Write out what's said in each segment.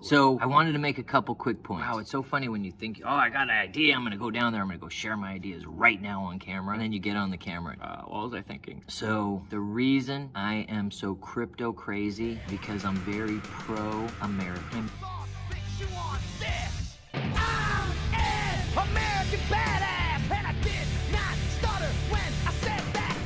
So I wanted to make a couple quick points. Wow, it's so funny when you think, oh, I got an idea, I'm gonna go down there, I'm gonna go share my ideas right now on camera, and then you get on the camera, what was I thinking? So the reason I am so crypto crazy, because I'm very pro-American. American badass, and I did not stutter when I said that.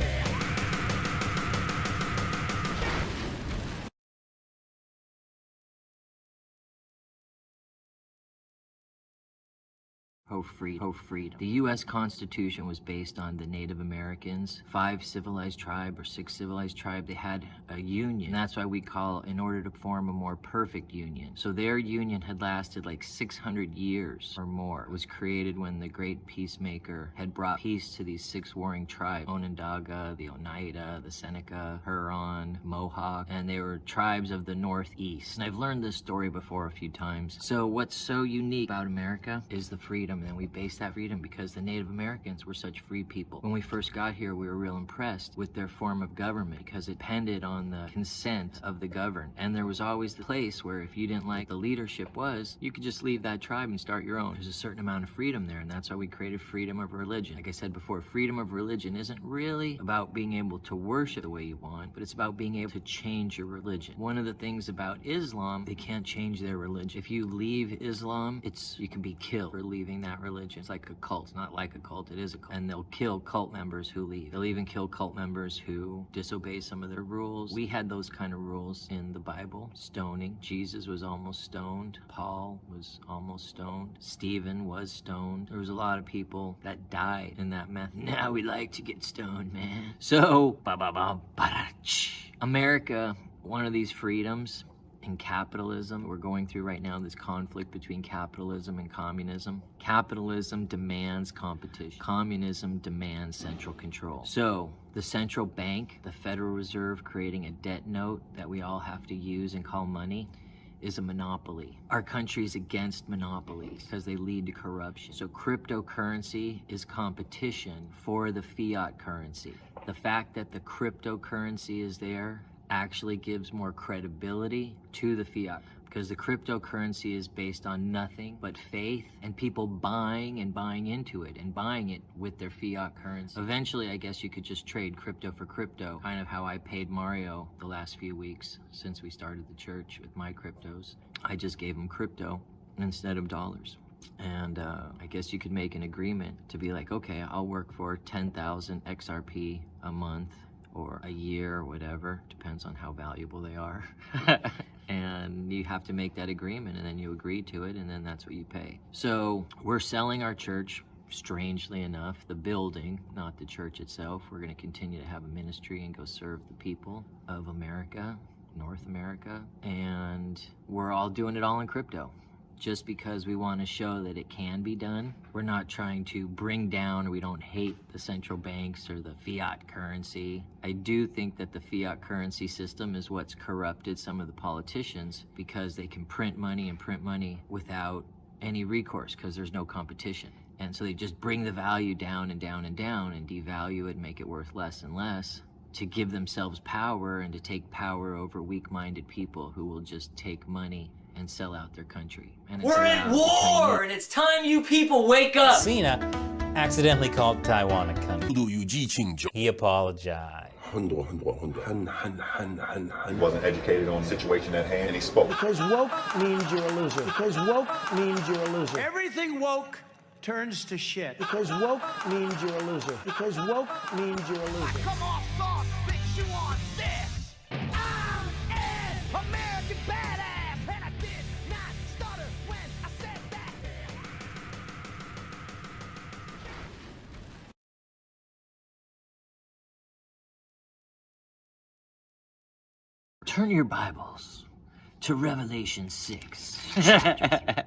Pro-freedom. The U.S. Constitution was based on the Native Americans, 5 civilized tribe or 6 civilized tribe. They had a union. And that's why we call, in order to form a more perfect union. So their union had lasted like 600 years or more. It was created when the great peacemaker had brought peace to these 6 warring tribes: Onondaga, the Oneida, the Seneca, Huron, Mohawk, and they were tribes of the Northeast. And I've learned this story before a few times. So what's so unique about America is the freedom. And we based that freedom because the Native Americans were such free people. When we first got here, we were real impressed with their form of government because it depended on the consent of the governed. And there was always the place where if you didn't like the leadership was, you could just leave that tribe and start your own. There's a certain amount of freedom there, and that's why we created freedom of religion. Like I said before, freedom of religion isn't really about being able to worship the way you want, but it's about being able to change your religion. One of the things about Islam, they can't change their religion. If you leave Islam, you can be killed for leaving that religion. It's like a cult. It's not like a cult, it is a cult. And they'll kill cult members who leave. They'll even kill cult members who disobey some of their rules. We had those kind of rules in the Bible. Stoning. Jesus was almost stoned. Paul was almost stoned. Stephen was stoned. There was a lot of people that died in that method. Now we like to get stoned, man. So, America, one of these freedoms in capitalism we're going through right now, this conflict between capitalism and communism. Capitalism demands competition. Communism demands central control. So the central bank, the Federal Reserve, creating a debt note that we all have to use and call money, is a monopoly. Our country's against monopolies because they lead to corruption. So cryptocurrency is competition for the fiat currency. The fact that the cryptocurrency is there actually gives more credibility to the fiat, because the cryptocurrency is based on nothing but faith and people buying into it and buying it with their fiat currency. Eventually, I guess you could just trade crypto for crypto, kind of how I paid Mario the last few weeks since we started the church with my cryptos. I just gave him crypto instead of dollars. And I guess you could make an agreement to be like, okay, I'll work for 10,000 XRP a month or a year or whatever, depends on how valuable they are. And you have to make that agreement, and then you agree to it, and then that's what you pay. So we're selling our church, strangely enough, the building, not the church itself. We're gonna continue to have a ministry and go serve the people of America, North America, and we're all doing it all in crypto. Just because we want to show that it can be done. We're not trying to bring down, or we don't hate the central banks or the fiat currency. I do think that the fiat currency system is what's corrupted some of the politicians, because they can print money without any recourse because there's no competition. And so they just bring the value down and down and down and devalue it and make it worth less and less to give themselves power and to take power over weak-minded people who will just take money and sell out their country. And we're at war, and it's time you people wake up! Cena accidentally called Taiwan a country. He apologized. He wasn't educated on the situation at hand, and he spoke. Because woke means you're a loser. Because woke means you're a loser. Everything woke turns to shit. Because woke means you're a loser. Because woke means you're a loser. Come on, sauce, bitch, you on this. I'm an American badass, and I did not stutter when I said that. Turn your Bibles to Revelation 6. I've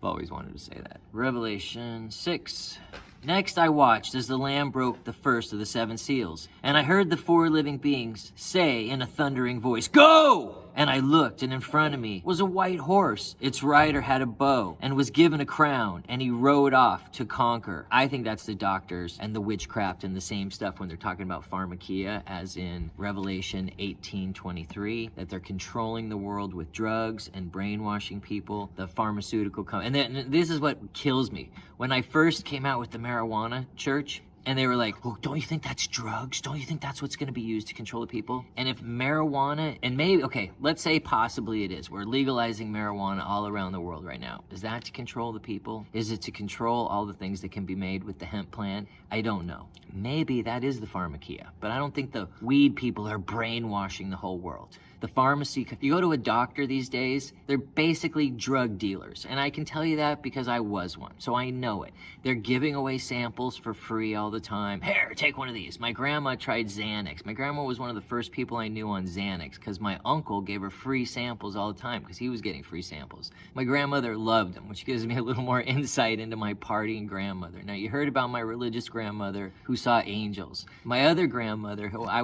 always wanted to say that. Revelation 6. Next I watched as the Lamb broke the first of the 7 seals, and I heard the 4 living beings say in a thundering voice, "Go!" And I looked, and in front of me was a white horse. Its rider had a bow and was given a crown, and he rode off to conquer. I think that's the doctors and the witchcraft and the same stuff when they're talking about pharmakia, as in Revelation 18:23, that they're controlling the world with drugs and brainwashing people, the pharmaceutical company. And then this is what kills me. When I first came out with the marijuana church, and they were like, oh, don't you think that's drugs? Don't you think that's what's gonna be used to control the people? And if marijuana, and maybe, okay, let's say possibly it is. We're legalizing marijuana all around the world right now. Is that to control the people? Is it to control all the things that can be made with the hemp plant? I don't know. Maybe that is the pharmakia, but I don't think the weed people are brainwashing the whole world. The pharmacy, you go to a doctor these days, they're basically drug dealers. And I can tell you that because I was one, so I know it. They're giving away samples for free all the time. Here, take one of these. My grandma tried Xanax. My grandma was one of the first people I knew on Xanax because my uncle gave her free samples all the time because he was getting free samples. My grandmother loved them, which gives me a little more insight into my partying grandmother. Now, you heard about my religious grandmother who saw angels. My other grandmother, who I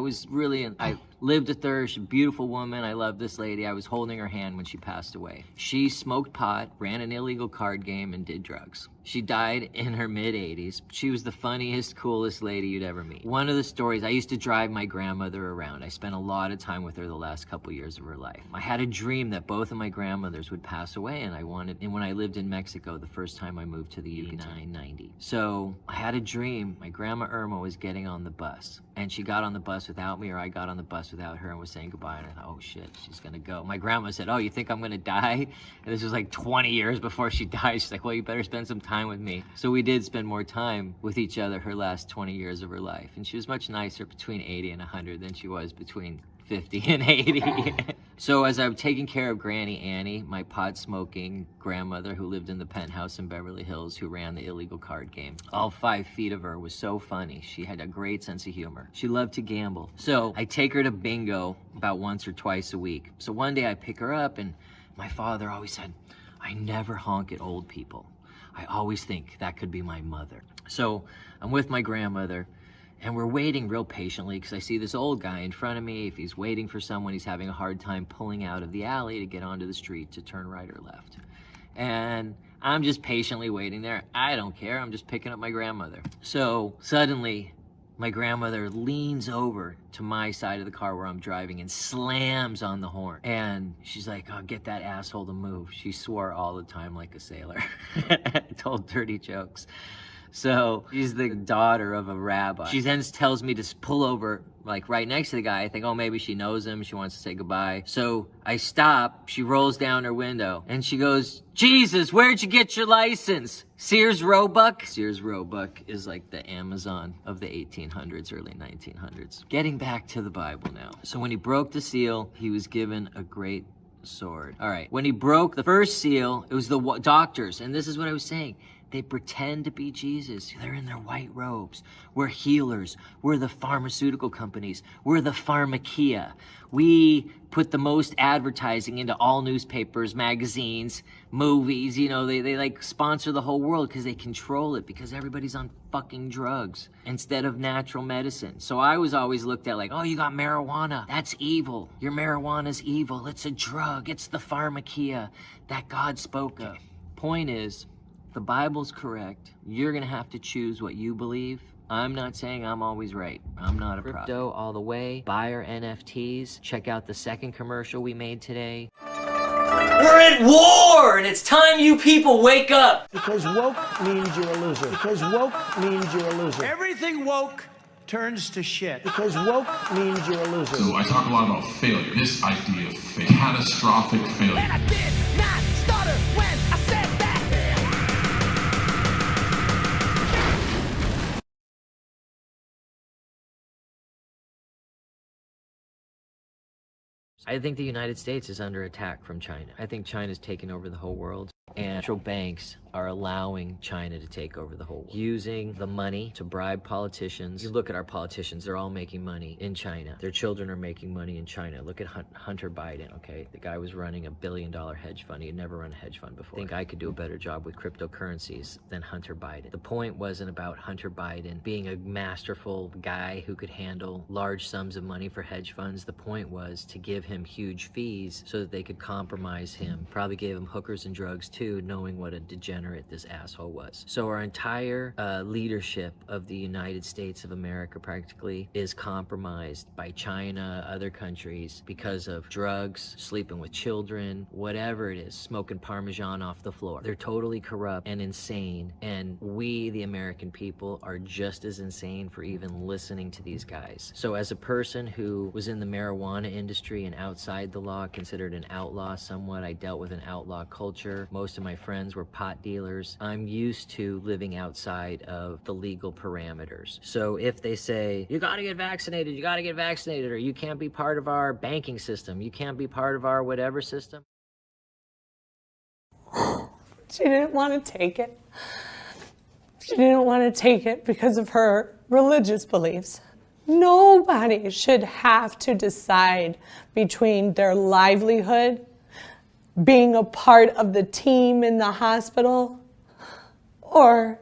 lived with her, she's a beautiful woman. I love this lady. I was holding her hand when she passed away. She smoked pot, ran an illegal card game, and did drugs. She died in her mid-80s. She was the funniest, coolest lady you'd ever meet. One of the stories, I used to drive my grandmother around. I spent a lot of time with her the last couple years of her life. I had a dream that both of my grandmothers would pass away, and when I lived in Mexico, the first time I moved to the Yucatan, 90. So I had a dream. My grandma Irma was getting on the bus, and she got on the bus without me, or I got on the bus without her and was saying goodbye, and I thought, oh shit, she's gonna go. My grandma said, oh, you think I'm gonna die? And this was like 20 years before she died. She's like, well, you better spend some time with me. So we did spend more time with each other her last 20 years of her life. And she was much nicer between 80 and 100 than she was between 50 and 80. So as I'm taking care of Granny Annie, my pot-smoking grandmother who lived in the penthouse in Beverly Hills, who ran the illegal card game, all 5 feet of her was so funny. She had a great sense of humor. She loved to gamble. So I take her to bingo about once or twice a week. So one day I pick her up, and my father always said, I never honk at old people. I always think that could be my mother. So I'm with my grandmother, and we're waiting real patiently because I see this old guy in front of me. If he's waiting for someone, he's having a hard time pulling out of the alley to get onto the street to turn right or left. And I'm just patiently waiting there. I don't care. I'm just picking up my grandmother. So suddenly, my grandmother leans over to my side of the car where I'm driving and slams on the horn. And she's like, oh, get that asshole to move. She swore all the time like a sailor. Told dirty jokes. So she's the daughter of a rabbi. She then tells me to pull over like right next to the guy. I think, oh, maybe she knows him. She wants to say goodbye. So I stop. She rolls down her window and she goes, Jesus, where'd you get your license? Sears Roebuck? Sears Roebuck is like the Amazon of the 1800s, early 1900s. Getting back to the Bible now. So when he broke the seal, he was given a great sword. All right. When he broke the first seal, it was the doctors. And this is what I was saying. They pretend to be Jesus. They're in their white robes. We're healers. We're the pharmaceutical companies. We're the pharmakia. We put the most advertising into all newspapers, magazines, movies. You know, they like sponsor the whole world because they control it, because everybody's on fucking drugs instead of natural medicine. So I was always looked at like, oh, you got marijuana. That's evil. Your marijuana's evil. It's a drug. It's the pharmakia that God spoke of. Point is, the Bible's correct. You're gonna have to choose what you believe. I'm not saying I'm always right. I'm not a prophet. Crypto all the way. Buy our NFTs. Check out the second commercial we made today. We're at war, and it's time you people wake up. Because woke means you're a loser. Because woke means you're a loser. Everything woke turns to shit. Because woke means you're a loser. So I talk a lot about failure. This idea of catastrophic failure. And I did not stutter when I said that. I think the United States is under attack from China. I think China's taken over the whole world. And central banks are allowing China to take over the whole world, using the money to bribe politicians. You look at our politicians, they're all making money in China. Their children are making money in China. Look at Hunter Biden, okay? The guy was running $1 billion hedge fund. He had never run a hedge fund before. I think I could do a better job with cryptocurrencies than Hunter Biden. The point wasn't about Hunter Biden being a masterful guy who could handle large sums of money for hedge funds. The point was to give him huge fees so that they could compromise him. Probably gave him hookers and drugs too, knowing what a degenerate this asshole was. So our entire leadership of the United States of America practically is compromised by China, other countries, because of drugs, sleeping with children, whatever it is, smoking Parmesan off the floor. They're totally corrupt and insane, and we, the American people, are just as insane for even listening to these guys. So as a person who was in the marijuana industry and outside the law, considered an outlaw somewhat, I dealt with an outlaw culture. Most of my friends were pot dealers. I'm used to living outside of the legal parameters. So if they say, you gotta get vaccinated, or you can't be part of our banking system, you can't be part of our whatever system. She didn't want to take it. She didn't want to take it because of her religious beliefs. Nobody should have to decide between their livelihood, being a part of the team in the hospital, or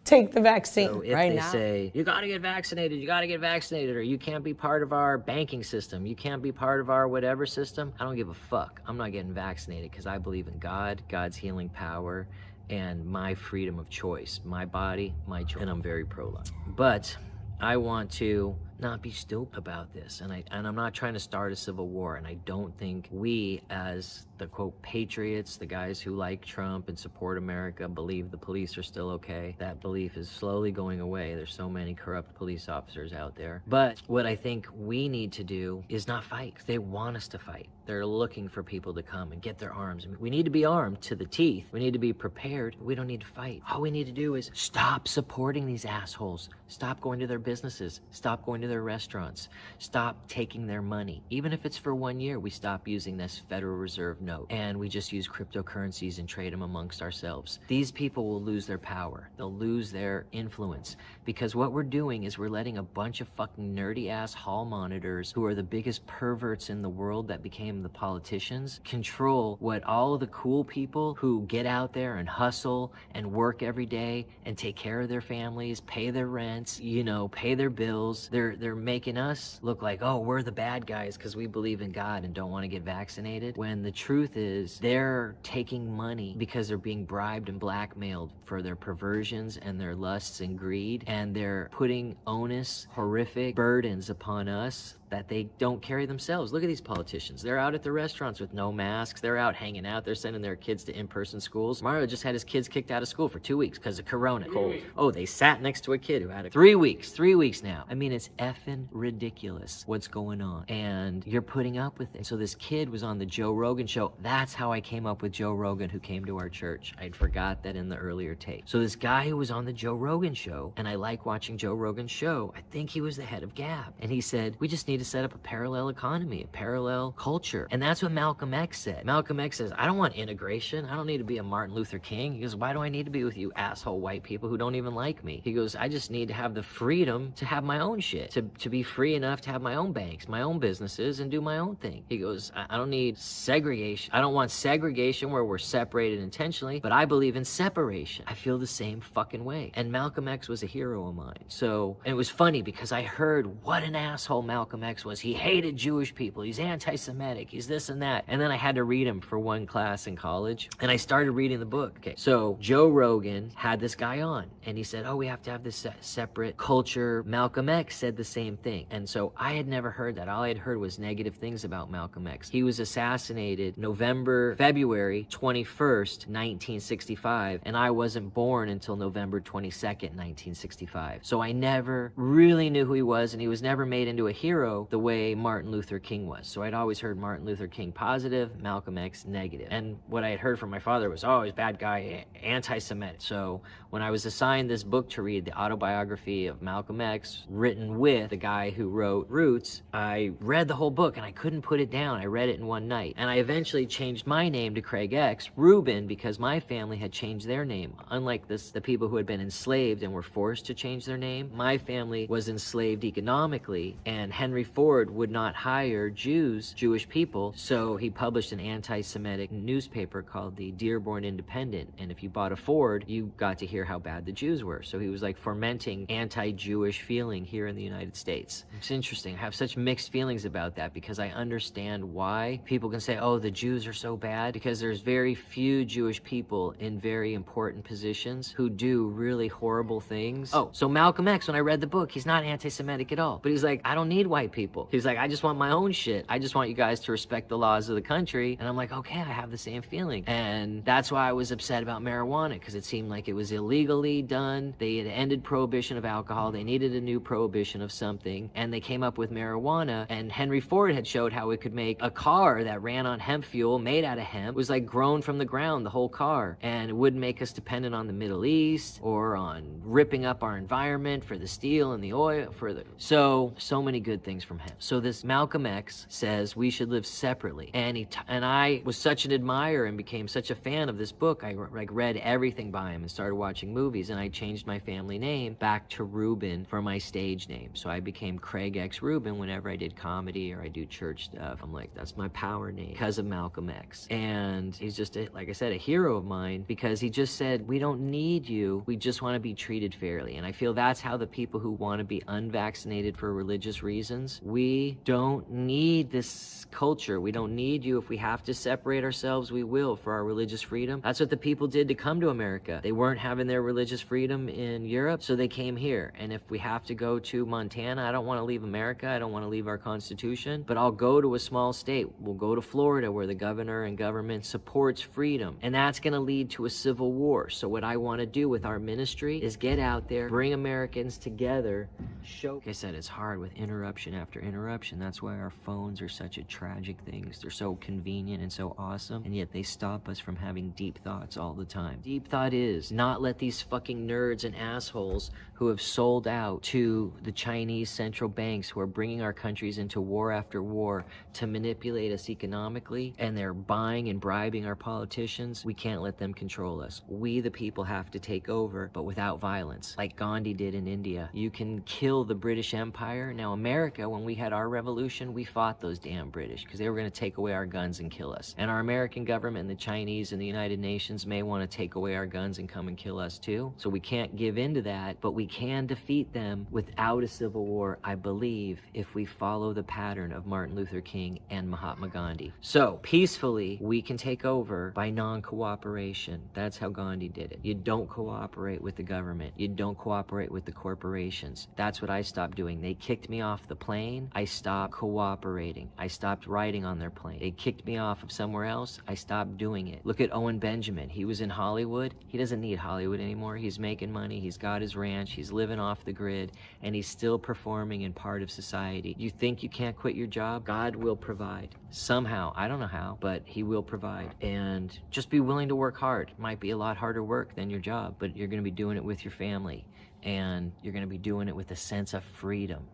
take the vaccine so if right they now. say, you gotta get vaccinated, or you can't be part of our banking system, you can't be part of our whatever system, I don't give a fuck. I'm not getting vaccinated because I believe in God, God's healing power, and my freedom of choice. My body, my choice. And I'm very pro-life. But I want to not be stupid about this, and I'm not trying to start a civil war, and I don't think we, as the quote patriots, the guys who like Trump and support America, believe the police are still okay. That belief is slowly going away. There's so many corrupt police officers out there. But what I think we need to do is not fight. They want us to fight. They're looking for people to come and get their arms. We need to be armed to the teeth. We need to be prepared. We don't need to fight. All we need to do is stop supporting these assholes. Stop going to their businesses. Stop going to their restaurants. Stop taking their money. Even if it's for 1 year, we stop using this Federal Reserve note and we just use cryptocurrencies and trade them amongst ourselves. These people will lose their power. They'll lose their influence, because what we're doing is we're letting a bunch of fucking nerdy ass hall monitors, who are the biggest perverts in the world that became the politicians, control what all of the cool people who get out there and hustle and work every day and take care of their families, pay their rents, you know, pay their bills. They're making us look like, oh, we're the bad guys because we believe in God and don't want to get vaccinated, when the truth is they're taking money because they're being bribed and blackmailed for their perversions and their lusts and greed, and they're putting horrific burdens upon us that they don't carry themselves. Look at these politicians. They're out at the restaurants with no masks. They're out hanging out. They're sending their kids to in-person schools. Mario just had his kids kicked out of school for 2 weeks because of Corona. Cold. Oh, they sat next to a kid who had it 3 weeks. 3 weeks now. I mean, it's effing ridiculous what's going on. And you're putting up with it. So this kid was on the Joe Rogan show. That's how I came up with Joe Rogan, who came to our church. I'd forgot that in the earlier tape. So this guy who was on the Joe Rogan show, and I like watching Joe Rogan's show, I think he was the head of Gab. And he said, we just need to set up a parallel economy, a parallel culture. And that's what Malcolm X said. Malcolm X says, I don't want integration. I don't need to be a Martin Luther King. He goes, why do I need to be with you asshole white people who don't even like me? He goes, I just need to have the freedom to have my own shit, to be free enough to have my own banks, my own businesses, and do my own thing. He goes, I don't need segregation. I don't want segregation where we're separated intentionally, but I believe in separation. I feel the same fucking way. And Malcolm X was a hero of mine. So, and it was funny because I heard what an asshole Malcolm X was. He hated Jewish people. He's anti-Semitic. He's this and that. And then I had to read him for one class in college, and I started reading the book. Okay, so Joe Rogan had this guy on, and he said, oh, we have to have this separate culture. Malcolm X said the same thing. And so I had never heard that. All I had heard was negative things about Malcolm X. He was assassinated February 21st, 1965, and I wasn't born until November 22nd, 1965. So I never really knew who he was, and he was never made into a hero hero the way Martin Luther King was. So I'd always heard Martin Luther King positive, Malcolm X negative. And what I had heard from my father was, oh, he's a bad guy, anti-Semitic. So when I was assigned this book to read, the autobiography of Malcolm X, written with the guy who wrote Roots, I read the whole book and I couldn't put it down. I read it in one night. And I eventually changed my name to Craig X Rubin because my family had changed their name. Unlike the people who had been enslaved and were forced to change their name, my family was enslaved economically, and Henry Ford would not hire Jewish people, so he published an anti-Semitic newspaper called the Dearborn Independent, and if you bought a Ford, you got to hear how bad the Jews were. So he was like fomenting anti-Jewish feeling here in the United States. It's interesting. I have such mixed feelings about that because I understand why people can say, oh, the Jews are so bad, because there's very few Jewish people in very important positions who do really horrible things. Oh, so Malcolm X, when I read the book, he's not anti-Semitic at all, but he's like, I don't need white people. He's like, I just want my own shit. I just want you guys to respect the laws of the country. And I'm like, okay, I have the same feeling. And that's why I was upset about marijuana, because it seemed like it was illegally done. They had ended prohibition of alcohol. They needed a new prohibition of something, and they came up with marijuana. And Henry Ford had showed how it could make a car that ran on hemp fuel, made out of hemp, was like grown from the ground, the whole car, and it wouldn't make us dependent on the Middle East or on ripping up our environment for the steel and the oil for the so many good things from him. So this Malcolm X says we should live separately, and I was such an admirer and became such a fan of this book. I like read everything by him and started watching movies, and I changed my family name back to Rubin for my stage name. So I became Craig X Rubin whenever I did comedy or I do church stuff. I'm like, that's my power name because of Malcolm X. And he's just, like I said, a hero of mine because he just said, we don't need you. We just want to be treated fairly. And I feel that's how the people who want to be unvaccinated for religious reasons, we don't need this culture. We don't need you. If we have to separate ourselves, we will for our religious freedom. That's what the people did to come to America. They weren't having their religious freedom in Europe, so they came here. And if we have to go to Montana, I don't want to leave America. I don't want to leave our Constitution, but I'll go to a small state. We'll go to Florida where the governor and government supports freedom. And that's going to lead to a civil war. So what I want to do with our ministry is get out there, bring Americans together, show. Like I said, it's hard with interruption after interruption. That's why our phones are such a tragic thing. They're so convenient and so awesome, and yet they stop us from having deep thoughts all the time. Deep thought is not let these fucking nerds and assholes who have sold out to the Chinese central banks who are bringing our countries into war after war to manipulate us economically, and they're buying and bribing our politicians. We can't let them control us. We, the people, have to take over, but without violence, like Gandhi did in India. You can kill the British Empire. Now, America, when we had our revolution, we fought those damn British because they were going to take away our guns and kill us. And our American government and the Chinese and the United Nations may want to take away our guns and come and kill us too. So we can't give in to that, but we can defeat them without a civil war, I believe, if we follow the pattern of Martin Luther King and Mahatma Gandhi. So peacefully, we can take over by non-cooperation. That's how Gandhi did it. You don't cooperate with the government. You don't cooperate with the corporations. That's what I stopped doing. They kicked me off the plane. I stopped cooperating. I stopped riding on their plane. They kicked me off of somewhere else. I stopped doing it. Look at Owen Benjamin. He was in Hollywood. He doesn't need Hollywood anymore. He's making money. He's got his ranch. He's living off the grid, and he's still performing in part of society. You think you can't quit your job? God will provide. Somehow. I don't know how, but he will provide. And just be willing to work hard. It might be a lot harder work than your job, but you're going to be doing it with your family, and you're going to be doing it with a sense of freedom.